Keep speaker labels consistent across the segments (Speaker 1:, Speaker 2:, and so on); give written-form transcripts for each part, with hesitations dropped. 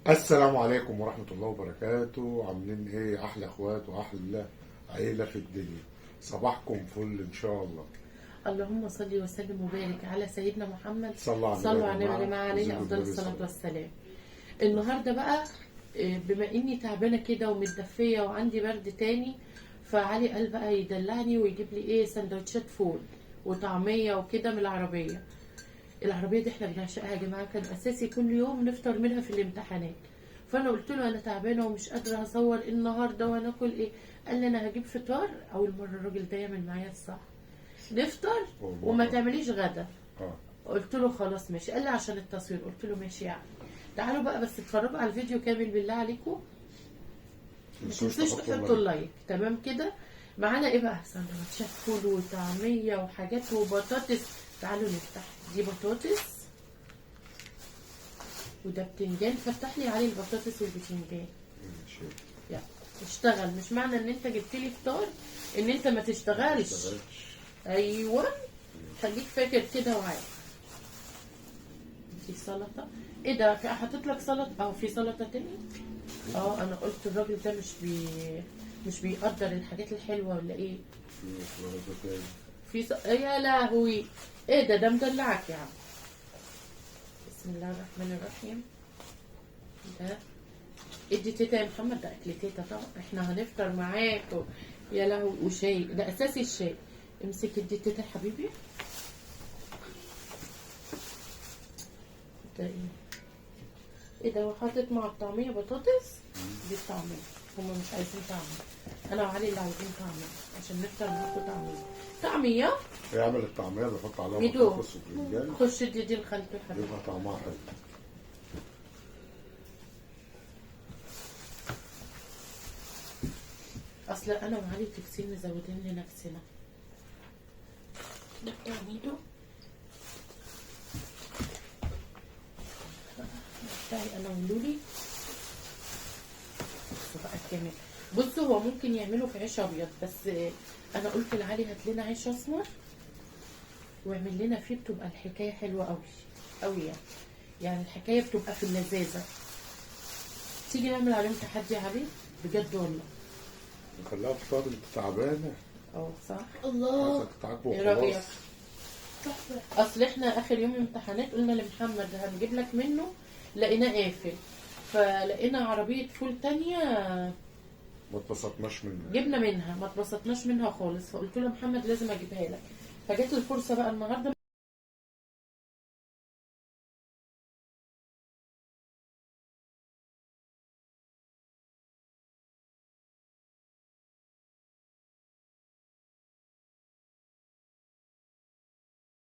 Speaker 1: السلام عليكم ورحمة الله وبركاته. عاملين ايه احلى اخوات واحلى عيلة في الدنيا؟ صباحكم فل ان شاء الله.
Speaker 2: اللهم صل وسلم وبارك على سيدنا محمد.
Speaker 1: صلوا على
Speaker 2: صلوا
Speaker 1: النبي
Speaker 2: على النبي عليه
Speaker 1: وزيدوا
Speaker 2: افضل
Speaker 1: النبي
Speaker 2: الصلاه
Speaker 1: صلاة.
Speaker 2: والسلام. النهارده بقى بما اني تعبانه كده ومتدفيه وعندي برد تاني، فعلي قال بقى يدلعني ويجيب لي ايه سندوتشات فول وطعميه وكده من العربيه. العربيه دي احنا بنعشقها يا جماعه، كان اساسي كل يوم نفطر منها في الامتحانات. فانا قلت له انا تعبانه ومش قادره اصور النهارده وناكل ايه. قال لي انا هجيب فطار. اول مره الراجل ده يعمل معايا الصح، نفطر وما تعمليش غدا.
Speaker 1: اه
Speaker 2: قلت له خلاص ماشي. قال لي عشان التصوير. قلت له ماشي يعني. تعالوا بقى بس اتفرجوا على الفيديو كامل بالله عليكم. ما تنسوش تحطوا اللايك. تمام كده. معانا ايه بقى؟ سندوتشات فول وطعميه وحاجات وبطاطس. تعالوا نفتح. دي بطاطس وده بتنجان. فتح لي عليه البطاطس والبتنجان. يلا اشتغل. مش معنى ان انت جبت لي فطار ان انت ما تشتغلش. ايوه خليك فاكر كده وعارف. دي سلطه. ايه ده؟ في حاطط لك سلطه؟ في سلطه تاني. انا قلت الراجل ده مش بيقدر الحاجات الحلوه ولا ايه؟ يا لهوي. ايه ده مدلعك يا عم. بسم الله الرحمن الرحيم. ده ادي تيتا يا محمد. ده اكل تيتا طبعا. احنا هنفطر معاك يا لهوي. وشاي ده اساسي الشاي. امسك ادي تيتا يا حبيبي. ده ايه ده؟ وحاطط مع الطعميه بطاطس. دي الطعميه. هما مش عايزين طعميه. انا وعلي اللي عايزين طعميه عشان نفطر ناكل طعميه.
Speaker 1: يعمل الطعمية اللي يحط عليها
Speaker 2: ميدو.
Speaker 1: بطاطس وبتنجان.
Speaker 2: خش دي لخالته يا حبيبي.
Speaker 1: يبقى طعمها حلو.
Speaker 2: اصل انا وعلي تكسين مزودين لنفسنا. ده بتاع ميدو. بتاعي انا ولولي. بصوا بقى الكامل. بصوا هو ممكن يعملوا في عيش ابيض، بس انا قلت لعلي هات لنا عيش اسمر واعمل لنا فيه. بتبقى الحكايه حلوه قوي قوي يعني الحكايه بتبقى في اللذاذه. تيجي نعمل عليهم تحدي عليه بجد والله.
Speaker 1: نخليها فطار. انت تعبانة.
Speaker 2: صح.
Speaker 1: الله. عايزك تعاقبه
Speaker 2: ايه رايك؟
Speaker 1: وخلاص.
Speaker 2: اصل احنا اخر يوم امتحانات قلنا لمحمد هنجيب لك منه، لقيناه قافل. فلقينا عربيه فول تانية
Speaker 1: ما اتبسطناش منه.
Speaker 2: جبنا منها، ما اتبسطناش منها خالص. فقلت له محمد لازم اجيبها لك. فجت الفرصه بقى النهارده.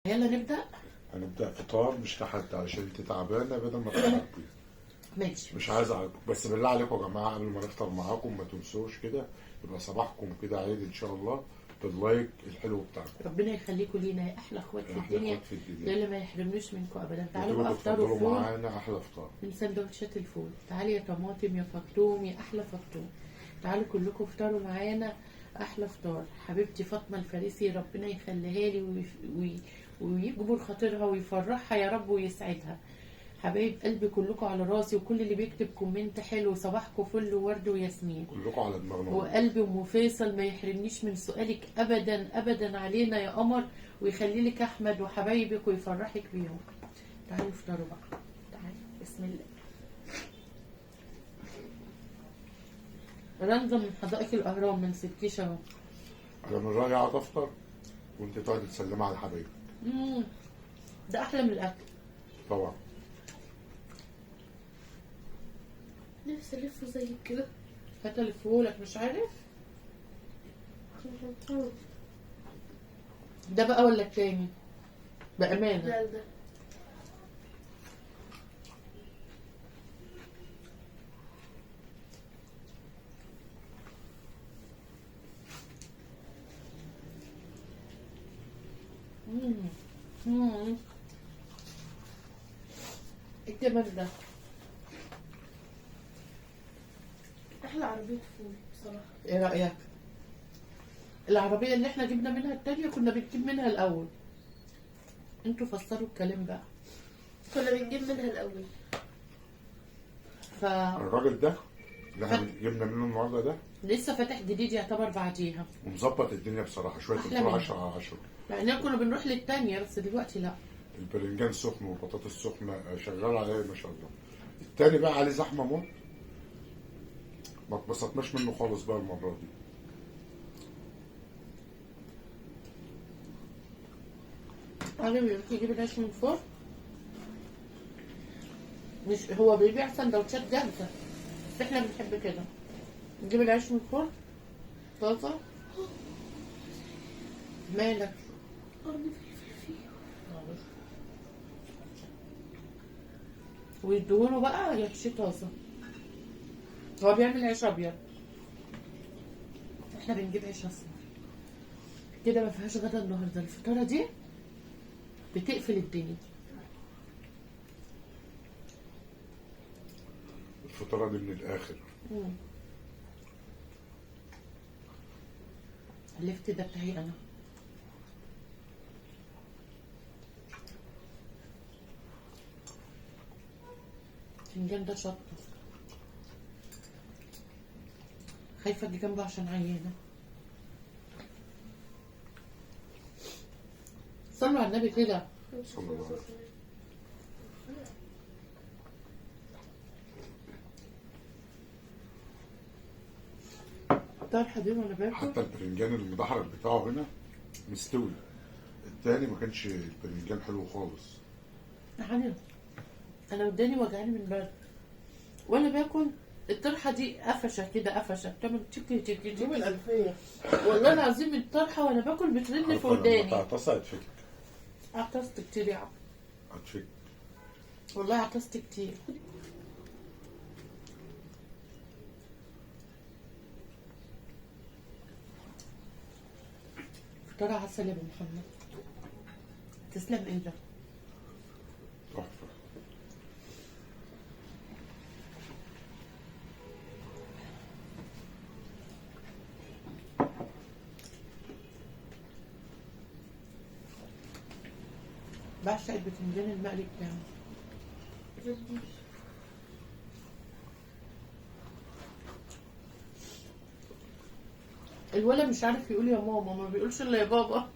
Speaker 2: يلا نبدا.
Speaker 1: هنبدأ فطار مش تحدي علشان انت تعبانة بدل ما تعاقبي.
Speaker 2: ماشي.
Speaker 1: مش عايز اعاقبك بس بالله عليكم يا جماعة قبل ما نفطر معاكم ما تنسوش كده يبقى صباحكم كده عيد ان شاء الله باللايك الحلو بتاعكم.
Speaker 2: ربنا يخليكم لينا يا احلى اخوات في
Speaker 1: احلى
Speaker 2: الدنيا.
Speaker 1: اخوات في الدنيا.
Speaker 2: ده اللي ما يحرمنوش منكم ابدا. تعالوا
Speaker 1: انتوا
Speaker 2: بقى افطروا
Speaker 1: بتفضلوا
Speaker 2: فول
Speaker 1: معانا احلى فطار.
Speaker 2: من سندوتشات الفول. تعالي يا طماطم يا فطوم يا احلى فطوم. تعالوا كلكم افطروا معانا احلى فطار. حبيبتي فاطمه الفارسي ربنا يخليها لي ويجبر خاطرها ويفرحها يا رب ويسعدها. حبايب قلبي كلكم على راسي، وكل اللي بيكتب كومنت حلو صباحكم فل وورد وياسمين.
Speaker 1: كلكم على دماغنا.
Speaker 2: وقلبي ام فيصل ما يحرمنيش من سؤالك ابدا ابدا علينا يا قمر، ويخلي لك احمد وحبايبك ويفرحك بيهم. تعالوا افطروا بقى. تعالوا بسم الله. رندا من حدائق الاهرام من ستيش اهو.
Speaker 1: انا من رايي اقعد افطر وانت تقعدي تسلمي على حبايبك.
Speaker 2: ده احلى من الاكل
Speaker 1: طبعا.
Speaker 3: نفسي الفه زي كده.
Speaker 2: هات الفولك مش عارف ده بقى ولا التاني بامانه.
Speaker 3: لا ده
Speaker 2: ايه الجمال ده؟
Speaker 3: احلى عربية فول بصراحة.
Speaker 2: ايه رايك؟ العربيه اللي احنا جبنا منها التانيه كنا بنجيب منها الاول. انتوا فسروا الكلام بقى.
Speaker 3: كنا بنجيب منها الاول.
Speaker 1: الراجل ده اللي احنا جبنا منه النهارده ده
Speaker 2: لسه فاتح جديد يعتبر بعديها.
Speaker 1: ومظبط الدنيا بصراحه، شويه
Speaker 2: أحلى
Speaker 1: الفول
Speaker 2: منه.
Speaker 1: 10 على 10.
Speaker 2: يعني كنا بنروح للتانية بس دلوقتي لا.
Speaker 1: البرنجان سخن والبطاطس سخنه، شغال عليه ما شاء الله. التاني بقى عليه زحمه موت، ما اتبسطناش منه خالص بقى المره دي.
Speaker 2: أنا بيقول يجيب العيش من الفرن، مش هو بيبيع سندوتشات جاهزة بس احنا بنحب كده نجيب العيش من الفرن طازة. مالك؟
Speaker 3: قرن فلفل فيه.
Speaker 2: ويدوله بقى يحشي طازة. هو بيعمل عيش أبيض، احنا بنجيب عيش أسمر كده. ما فيهاش غدا النهارده، الفطارة دي بتقفل الدنيا.
Speaker 1: الفطاره دي من الاخر.
Speaker 2: اللفت ده بتاعي أنا. الفنجان ده شطة، خايفة اجي جنبه عشان عيانة. صلوا على النبي كده.
Speaker 1: صلى الله عليه وسلم.
Speaker 2: الطرحة دي وانا باكل
Speaker 1: حتى البرنجان المدحرج بتاعه هنا مستوي، التاني ما كانش البرنجان حلو خالص.
Speaker 2: يعني انا وداني وجعاني من برد وانا باكل. الطرحة دي قفشة كده، قفشة بتعمل تيكي تيكي
Speaker 4: دي
Speaker 2: تيكي.
Speaker 4: من الألفية.
Speaker 2: والله العظيم الطرحة وانا باكل بترن في
Speaker 1: عارفة لما
Speaker 2: وداني.
Speaker 1: تعطس هتفك.
Speaker 2: عطست كتير يا عم،
Speaker 1: هتفك.
Speaker 2: والله عطست كتير. فطار عسل يا ابو محمد، تسلم ايدك.
Speaker 1: تحفه.
Speaker 2: بعشق البتنجان المقلي بتاعه.
Speaker 3: جدي.
Speaker 2: الولد مش عارف يقول يا ماما، ما بيقولش الا يا بابا.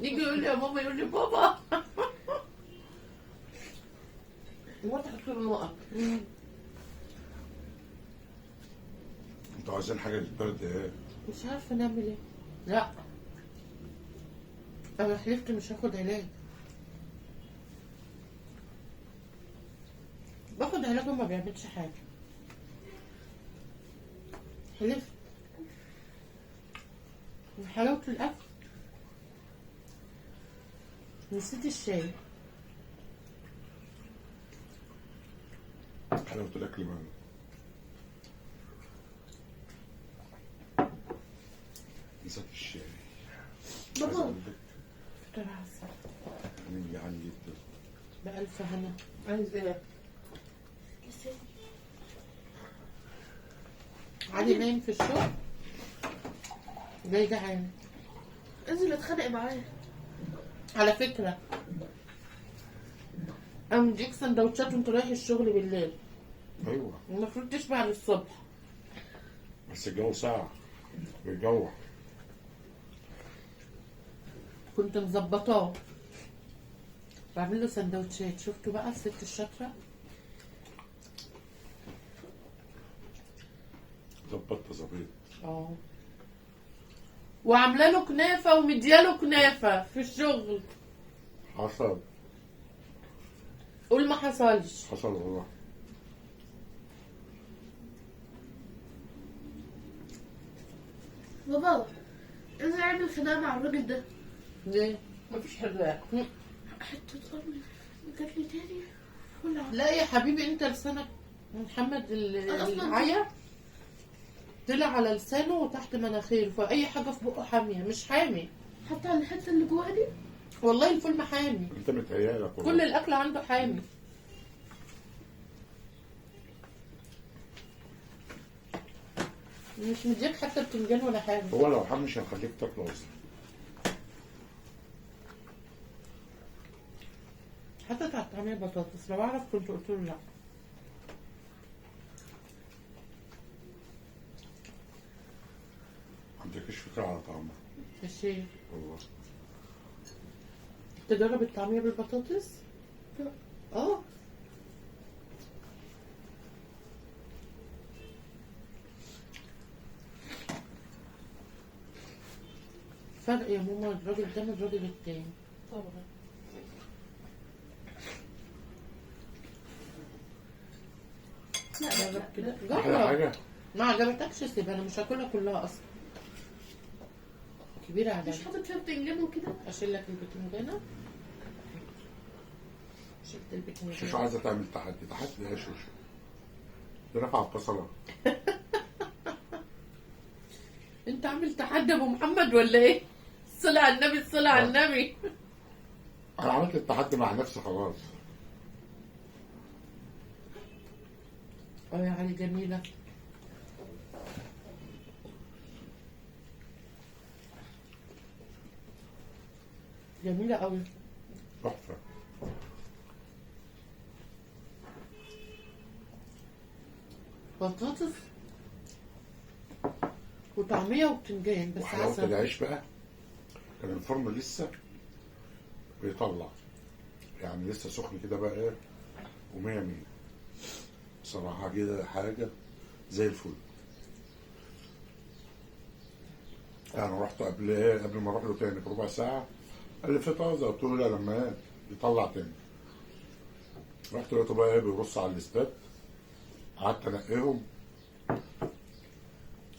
Speaker 2: يجي يقول لي يا ماما يقول لي بابا.
Speaker 4: وتحط له النقط.
Speaker 1: انتوا عايزين حاجه للبرد ايه؟
Speaker 2: مش عارفه نعمل ايه. لا انا حلفت مش هاخد علاج. باخد علاج وما بيعملش حاجه. حلفت من حلاوه الاكل. نسيت الشاي.
Speaker 1: حلاوه الاكل بقى. نسيت الشاي. عايز
Speaker 3: بابا.
Speaker 1: أقول لك
Speaker 2: فطار عسل
Speaker 1: أنا جعان جدا.
Speaker 2: بألف هنا.
Speaker 4: عايز ايه؟
Speaker 3: لسه.
Speaker 2: علي نايم في الشغل جاي جعان.
Speaker 3: انزل اتخانق معاه.
Speaker 2: على فكرة أنا مديك سندوتشات وانت رايح الشغل بالليل،
Speaker 1: ايوه
Speaker 2: المفروض تشبع للصبح.
Speaker 1: بس الجو ساقع بيجوع.
Speaker 2: كنت مظبطاه بعمل له سندوتشات. شفتوا بقى الست الشاطرة؟
Speaker 1: ظبطت ظبيط.
Speaker 2: اه وعامله له كنافة ومدياله كنافة في الشغل.
Speaker 1: حصل.
Speaker 2: قول ما حصلش.
Speaker 1: حصل والله.
Speaker 3: بابا انزل اعمل خناقه مع الراجل ده.
Speaker 2: ليه؟
Speaker 4: مفيش حراق.
Speaker 3: حته قرن جات لي تاني ولا
Speaker 2: لا يا حبيبي انت لسانك محمد
Speaker 3: أنا أصلاً
Speaker 2: العيا طلع على لسانه وتحت مناخيره، فأي حاجة في بقه حامية. مش حامي
Speaker 3: حتى على الحته اللي جوه دي.
Speaker 2: والله، الفول ما حامي،
Speaker 1: انت متهيألك
Speaker 2: كل
Speaker 1: والله.
Speaker 2: الأكل عنده حامي. مش مديك حتى بتنجان ولا حاجة.
Speaker 1: هو لو حامي مش هنخليك تاكله اصلا.
Speaker 2: حتى بتاعت طعمية بطاطس لو أعرف كنت قلت له لا.
Speaker 1: فكره على طعمها
Speaker 2: الشيء
Speaker 1: والله.
Speaker 2: تجرب الطعمية بالبطاطس؟
Speaker 3: لا.
Speaker 2: اه فرق يا ماما الراجل ده من الراجل التاني.
Speaker 4: طبعا.
Speaker 3: لا
Speaker 2: جرب كده
Speaker 1: احلى
Speaker 2: جرب.
Speaker 1: حاجه
Speaker 2: ما عجبتكش سيبها، انا مش هاكلها كلها اصلا. كبيرة على
Speaker 3: مش حاطط فيها بتنجان وكده.
Speaker 2: اشيل لك البتنجانة. شلت
Speaker 1: شوشو
Speaker 2: البتنجانة.
Speaker 1: عايزه تعمل تحدي ايه يا شوشو؟ ده رفع البصله.
Speaker 2: انت عامل تحدي ابو محمد ولا ايه؟ الصلاة على النبي، الصلاة على النبي.
Speaker 1: انا عملت التحدي مع نفسي خلاص.
Speaker 2: اه يا علي جميلة. جميلة قوي.
Speaker 1: تحفه.
Speaker 2: بطاطس وطعمية وبتنجان بس
Speaker 1: وحلاوه
Speaker 2: عسل.
Speaker 1: العيش بقى كان الفرن لسه بيطلع، يعني لسه سخن كده بقى ايه ومية مية بصراحة كده حاجة زي الفل. يعني رحت قبل ايه، قبل ما اروح له تاني بربع ساعة قال لي في طازة، قلت له لا لما ايه يطلع تاني. رحت لقيته بقى ايه بيرص على الاستاد، قعدت انقيهم.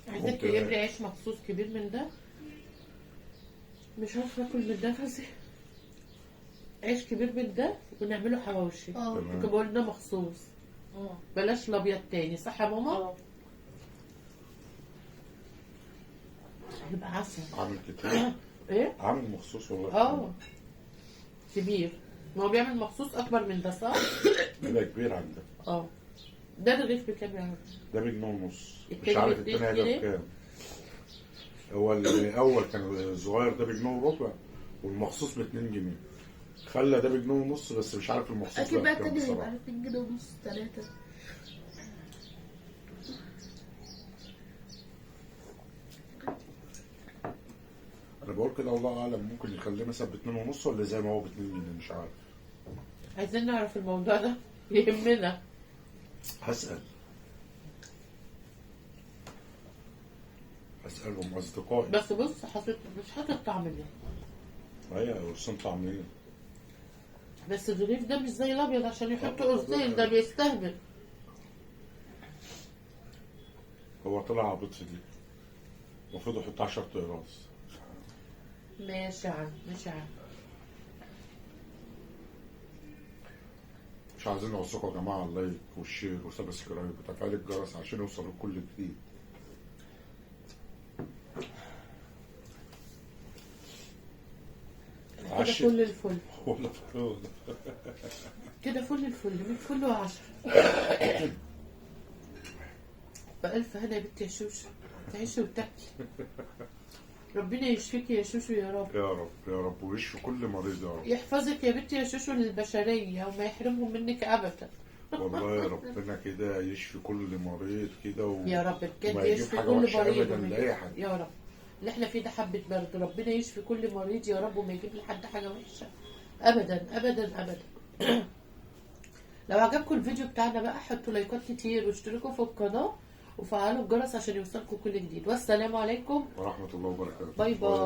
Speaker 2: عايزك
Speaker 1: قمت
Speaker 2: تجيب
Speaker 1: ايه
Speaker 2: لي عيش مخصوص كبير من ده. مش عارفة اكل من ده فازي. عيش كبير من ده ونعمله حواوشي.
Speaker 3: اه
Speaker 1: تمام.
Speaker 2: كبار ده مخصوص. بلاش الابيض تاني، صح يا ماما؟
Speaker 4: اه.
Speaker 2: يبقى عسل.
Speaker 1: عامل كتير،
Speaker 2: ايه؟
Speaker 1: عامل مخصوص والله.
Speaker 2: اه كبير. ما هو بيعمل مخصوص اكبر من ده صح؟
Speaker 1: ده كبير عندك.
Speaker 2: اه ده الرغيف بكام يا عم؟
Speaker 1: ده بجنيه ونص، مش
Speaker 2: التاني
Speaker 1: عارف
Speaker 2: باتنين
Speaker 1: التاني هيبقى
Speaker 2: جنيه؟
Speaker 1: بكام. هو الاول كان الصغير ده بجنيه وربع والمخصوص باتنين جنيه. خلى ده بجنيه ونص بس مش عارف المخصوص
Speaker 3: اكيد بقى
Speaker 1: بكام
Speaker 3: التاني هيبقى
Speaker 1: بصراحة.
Speaker 3: 2 جنيه ونص 3.
Speaker 1: انا بقول كده الله اعلم، ممكن يخليه مثلا باتنين ونص ولا زي ما هو باتنين جنيه مش عارف.
Speaker 2: عايزين نعرف الموضوع ده يهمنا.
Speaker 1: هسأل، هسألهم اصدقائي.
Speaker 2: بس بص حاطط، مش حاطط طعمية.
Speaker 1: هي قرصين طعمية.
Speaker 2: بس الرغيف ده مش زي الابيض عشان يحطوا قرصين، ده بيستهبل.
Speaker 1: هو طلع عبيط في دي، المفروض يحط 10 اقراص.
Speaker 2: ماشي يا عم، ماشي يا عم.
Speaker 1: مش عايزين نوثقوا يا جماعة اللايك والشير وسبسكرايب وتفعيل الجرس عشان يوصلوا كل جديد.
Speaker 2: كده
Speaker 1: عشت.
Speaker 2: فل الفل.
Speaker 1: ولا فلوس.
Speaker 2: كده فل الفل، 100 فل و10. بألف هنا يا بنتي يا شوشو، تعيشي وتاكلي. ربنا يشفيكي يا شوشو يا رب.
Speaker 1: يا رب يا رب، ويشفي كل مريض يا رب.
Speaker 2: يحفظك يا بنتي يا شوشو للبشرية وما يحرمهم منك أبدا.
Speaker 1: والله يا ربنا كده يشفي كل مريض كده
Speaker 2: يا رب بجد
Speaker 1: وما يجيب
Speaker 2: يشفي
Speaker 1: حاجة
Speaker 2: كل
Speaker 1: وحشة
Speaker 2: مريض
Speaker 1: أبداً
Speaker 2: وما
Speaker 1: لأي
Speaker 2: يجيب-
Speaker 1: حد.
Speaker 2: يا رب. اللي احنا فيه ده حبة برد، ربنا يشفي كل مريض يا رب وما يجيب لحد حاجة وحشة أبدا أبدا أبدا. لو عجبكم الفيديو بتاعنا بقى حطوا لايكات كتير واشتركوا في القناة وفعلوا الجرس عشان يوصلكم كل جديد. والسلام عليكم.
Speaker 1: ورحمة الله وبركاته.
Speaker 2: باي باي.